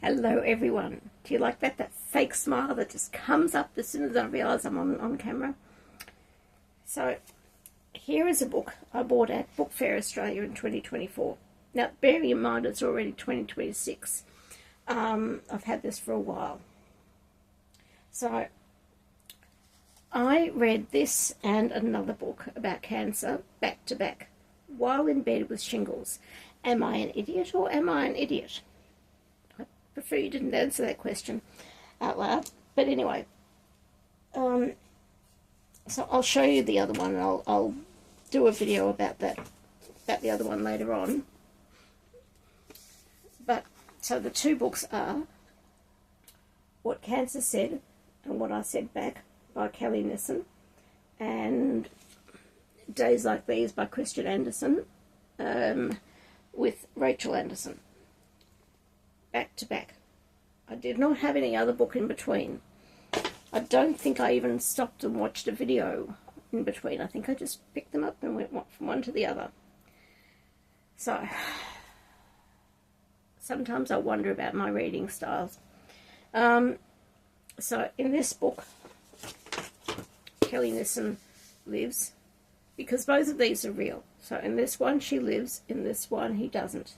Hello everyone. Do you like that fake smile that just comes up as soon as I realise I'm on camera? So here is a book I bought at Book Fair Australia in 2024. Now bearing in mind it's already 2026. I've had this for a while. So I read this and another book about cancer back to back while in bed with shingles. Am I an idiot or am I an idiot? Prefer you didn't answer that question out loud, but anyway, so I'll show you the other one, and I'll do a video about the other one later on. But so the two books are What Cancer Said and What I Said Back by Kellie Nissen, and Days Like These by Krstian Anderson, with Rachel Anderson. Back to back. I did not have any other book in between. I don't think I even stopped and watched a video in between. I think I just picked them up and went from one to the other. So sometimes I wonder about my reading styles. So in this book, Kellie Nissen lives, because both of these are real. So in this one she lives, in this one he doesn't.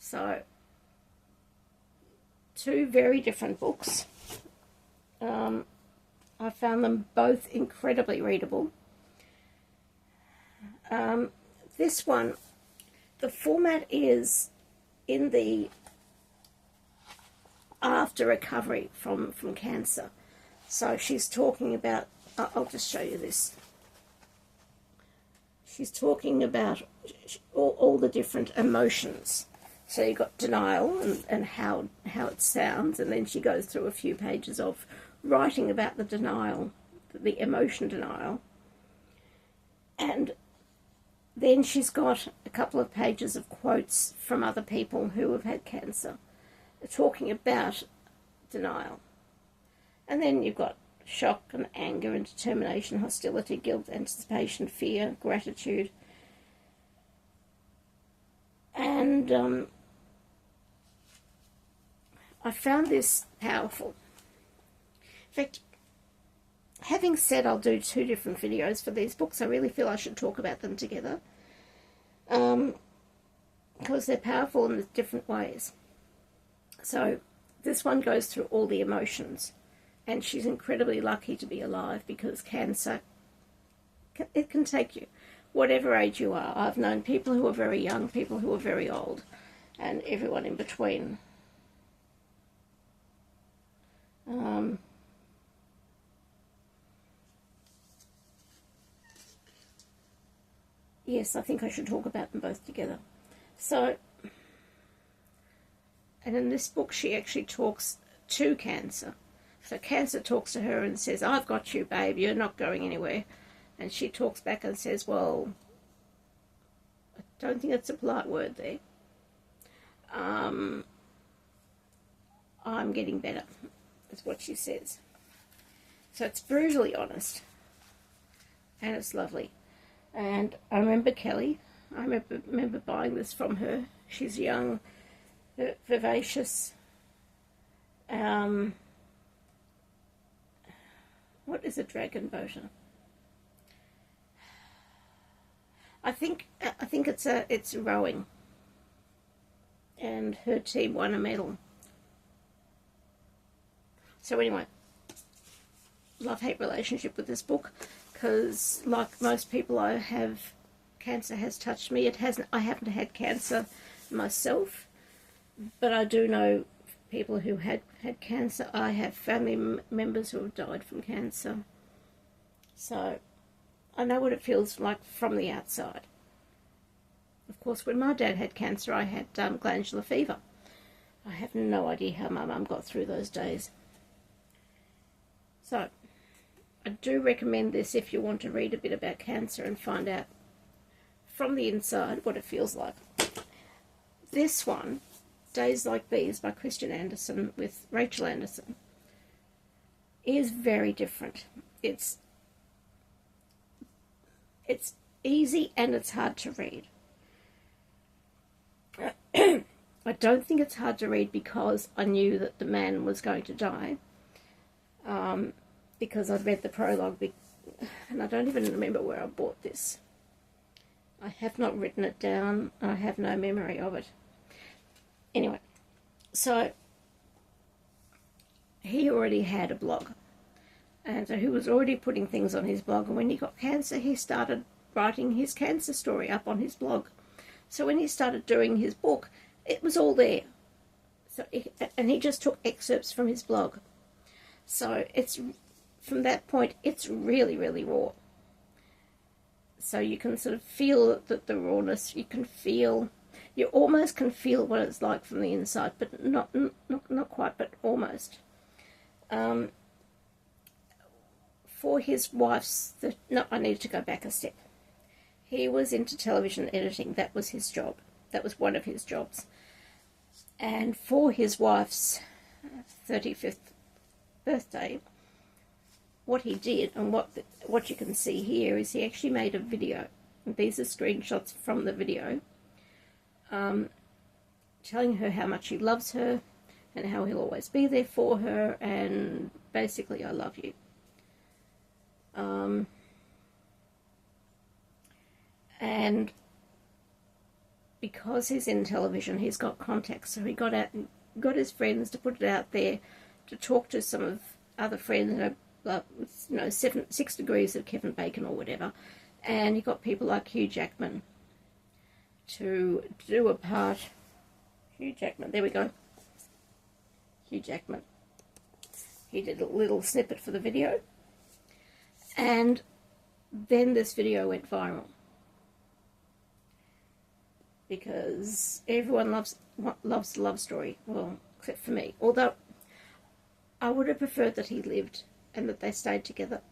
So two very different books. I found them both incredibly readable. This one, the format is in the after recovery from cancer. So she's talking about, I'll just show you this. She's talking about all the different emotions. So you've got denial and how it sounds, and then she goes through a few pages of writing about the denial, the emotion denial. And then she's got a couple of pages of quotes from other people who have had cancer, talking about denial. And then you've got shock and anger and determination, hostility, guilt, anticipation, fear, gratitude. And I found this powerful. In fact, having said I'll do two different videos for these books, I really feel I should talk about them together, because they're powerful in different ways. So this one goes through all the emotions, and she's incredibly lucky to be alive, because cancer, it can take you whatever age you are. I've known people who are very young, people who are very old, and everyone in between. Yes, I think I should talk about them both together. So, and in this book she actually talks to cancer. So cancer talks to her and says, I've got you, babe, you're not going anywhere. And she talks back and says, well, I don't think that's a polite word there. I'm getting better, is what she says. So it's brutally honest, and it's lovely. And I remember Kellie. I remember buying this from her. She's young, vivacious. What is a dragon boater? I think it's rowing, and her team won a medal. So anyway, love-hate relationship with this book, because like most people I have, cancer has touched me. It hasn't. I haven't had cancer myself, but I do know people who had cancer. I have family members who have died from cancer. So I know what it feels like from the outside. Of course, when my dad had cancer, I had glandular fever. I have no idea how my mum got through those days. So I do recommend this if you want to read a bit about cancer and find out from the inside what it feels like. This one, Days Like These by Krstian Anderson with Rachel Anderson, is very different. It's easy and it's hard to read. I don't think it's hard to read because I knew that the man was going to die, because I'd read the prologue, and I don't even remember where I bought this. I have not written it down. I have no memory of it. Anyway, so he already had a blog, and so he was already putting things on his blog, and when he got cancer, he started writing his cancer story up on his blog. So when he started doing his book, it was all there. So and he just took excerpts from his blog. So it's, from that point, it's really, really raw. So you can sort of feel that the rawness, you almost can feel what it's like from the inside, but not quite, but almost. For his wife's, no, I need to go back a step. He was into television editing. That was his job. That was one of his jobs. And for his wife's 35th birthday, what he did, and what you can see here, is he actually made a video. These are screenshots from the video, telling her how much he loves her and how he'll always be there for her, and basically, I love you. And because he's in television, he's got contacts, so he got his friends to put it out there, to talk to some of other friends, 6 degrees of Kevin Bacon or whatever, and he got people like Hugh Jackman to do a part. Hugh Jackman, there we go. Hugh Jackman. He did a little snippet for the video, and then this video went viral because everyone loves the love story. Well, except for me. Although I would have preferred that he lived and that they stayed together.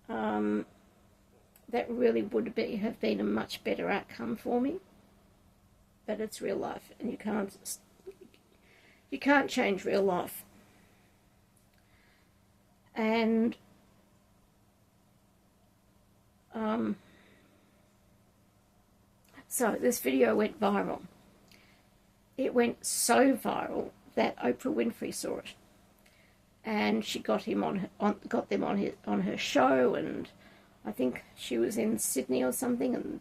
That really would have been a much better outcome for me. But it's real life, and you can't change real life. And so this video went viral. It went so viral that Oprah Winfrey saw it, and she got them on her show, and I think she was in Sydney or something, and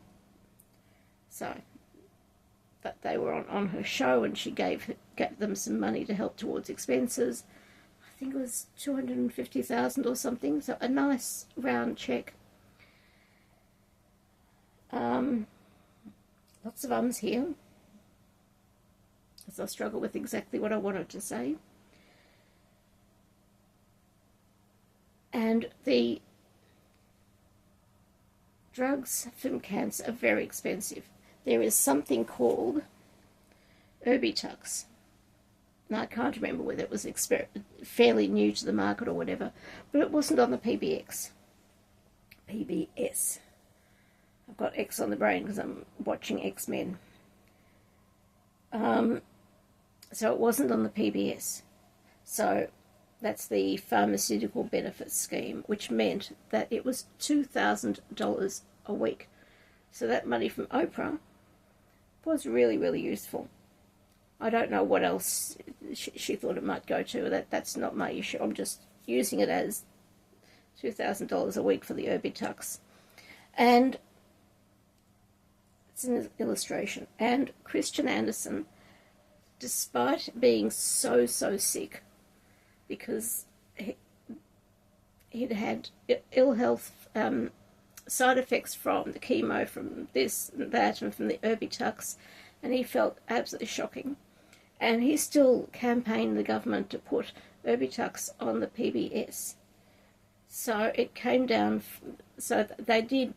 so that they were on her show, and she gave them some money to help towards expenses. I think it was $250,000 or something, so a nice round check. Lots of ums here, as I struggle with exactly what I wanted to say. And the drugs from cancer are very expensive. There is something called Erbitux. Now, I can't remember whether it was fairly new to the market or whatever, but it wasn't on the PBS. I've got X on the brain because I'm watching X-Men. So it wasn't on the PBS. So that's the Pharmaceutical Benefits Scheme, which meant that it was $2,000 a week. So that money from Oprah was really, really useful. I don't know what else she thought it might go to. That's not my issue. I'm just using it as $2,000 a week for the Erbitux. And it's an illustration. And Krstian Andersen, despite being so sick, because he'd had ill health, side effects from the chemo, from this and that, and from the Erbitux, and he felt absolutely shocking. And he still campaigned the government to put Erbitux on the PBS. So it came down, so they did,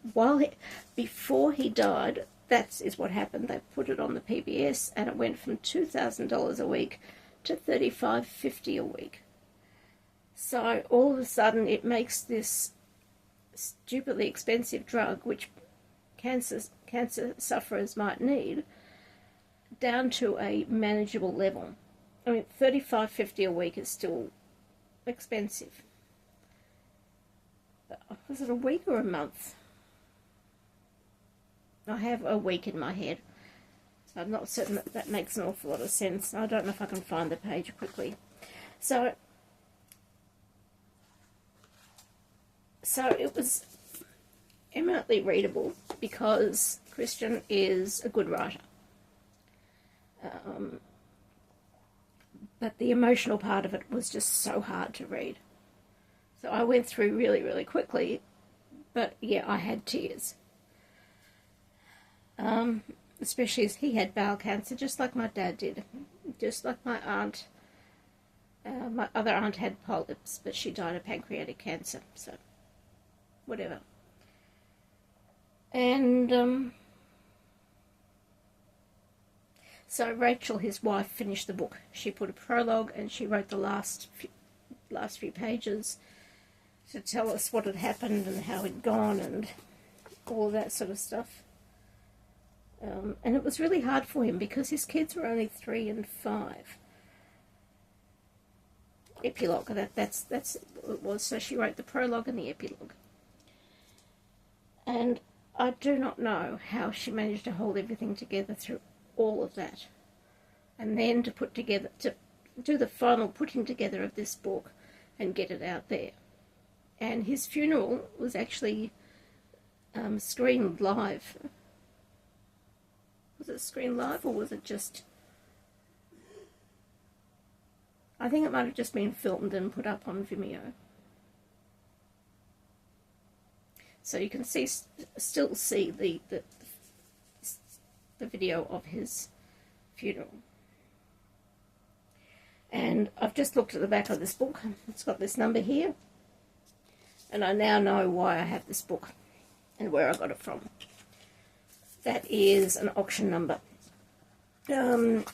before he died, that is what happened. They put it on the PBS, and it went from $2,000 a week to $35.50 a week. So all of a sudden it makes this stupidly expensive drug, which cancer sufferers might need, down to a manageable level. I mean, $35.50 a week is still expensive. Was it a week or a month? I have a week in my head. I'm not certain that that makes an awful lot of sense. I don't know if I can find the page quickly. So it was eminently readable because Krstian is a good writer. But the emotional part of it was just so hard to read. So I went through really, really quickly, but yeah, I had tears. Especially as he had bowel cancer, just like my dad did, just like my aunt. My other aunt had polyps, but she died of pancreatic cancer, so whatever. And so Rachel, his wife, finished the book. She put a prologue and she wrote the last few pages to tell us what had happened and how it'd gone and all that sort of stuff. And it was really hard for him because his kids were only 3 and 5. Epilogue, that's what it was. So she wrote the prologue and the epilogue. And I do not know how she managed to hold everything together through all of that. And then to do the final putting together of this book and get it out there. And his funeral was actually screened live. Was it screened live or was it just... I think it might have just been filmed and put up on Vimeo. So you can still see the video of his funeral. And I've just looked at the back of this book. It's got this number here. And I now know why I have this book and where I got it from. That is an auction number. A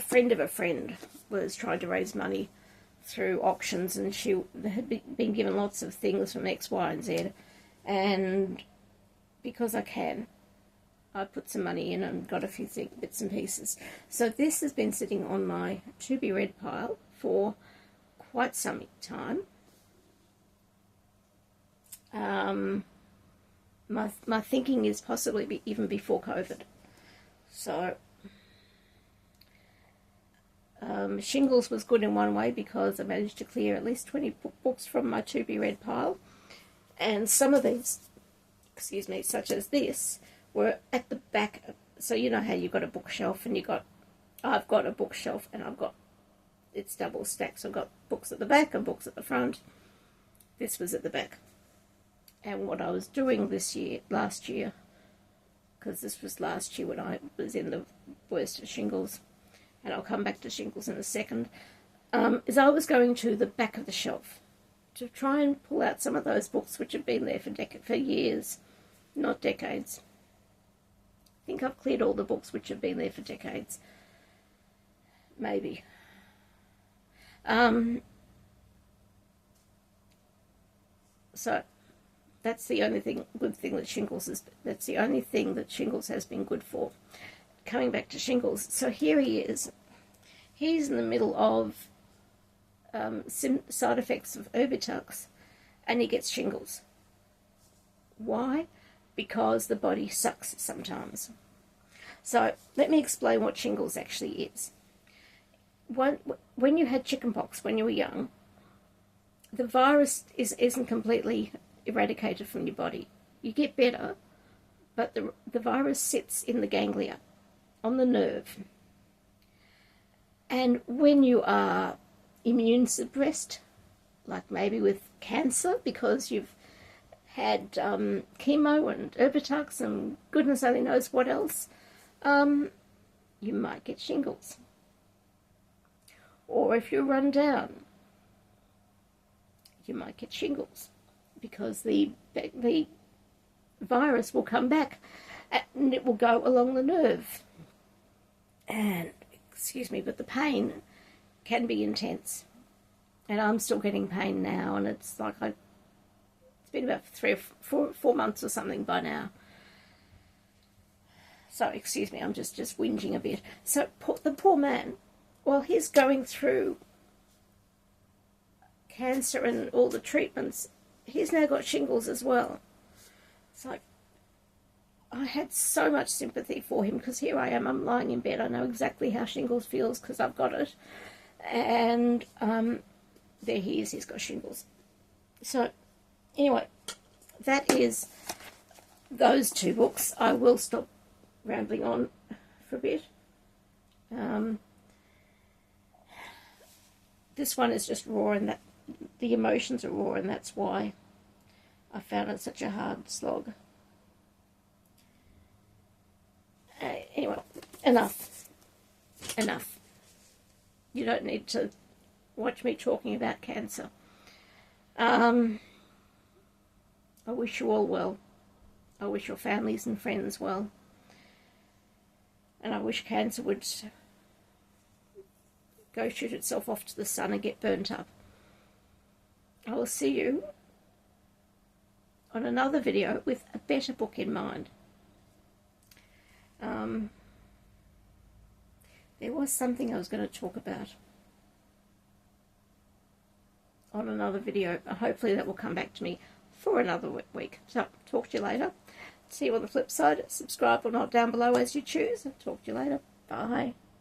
friend of a friend was trying to raise money through auctions, and she had been given lots of things from X, Y, and Z. And because I can, I put some money in and got a few bits and pieces. So this has been sitting on my to-be-read pile for quite some time. My thinking is possibly even before COVID. So Shingles was good in one way because I managed to clear at least 20 books from my to-be-read pile. And some of these, such as this, were at the back. So you know how you've got a bookshelf and I've got a bookshelf and it's double stacked. So I've got books at the back and books at the front. This was at the back. And what I was doing last year, because this was last year when I was in the worst of shingles, and I'll come back to shingles in a second, is I was going to the back of the shelf to try and pull out some of those books which have been there for years, not decades. I think I've cleared all the books which have been there for decades. Maybe. So that's the only good thing that Shingles is. That's the only thing that Shingles has been good for. Coming back to Shingles, so here he is. He's in the middle of side effects of Erbitux, and he gets shingles. Why? Because the body sucks sometimes. So let me explain what shingles actually is. When you had chickenpox when you were young, the virus isn't completely eradicated from your body. You get better, but the virus sits in the ganglia, on the nerve. And when you are immune suppressed, like maybe with cancer, because you've had chemo and Erbitux and goodness only knows what else, you might get shingles. Or if you're run down, you might get shingles, because the virus will come back and it will go along the nerve. And, but the pain can be intense. And I'm still getting pain now, and it's like it's been about 3 or 4 months or something by now. So, I'm just whinging a bit. So, the poor man, while he's going through cancer and all the treatments, he's now got shingles as well. It's like, I had so much sympathy for him, because here I am, I'm lying in bed, I know exactly how shingles feels because I've got it, and there he is, he's got shingles. So anyway, that is those two books. I will stop rambling on for a bit. This one is just raw, and that the emotions are raw, and that's why I found it such a hard slog. Anyway, enough. You don't need to watch me talking about cancer. I wish you all well. I wish your families and friends well. And I wish cancer would go shoot itself off to the sun and get burnt up. I will see you on another video with a better book in mind. There was something I was going to talk about on another video. Hopefully that will come back to me for another week. So, talk to you later. See you on the flip side. Subscribe or not down below as you choose. Talk to you later. Bye.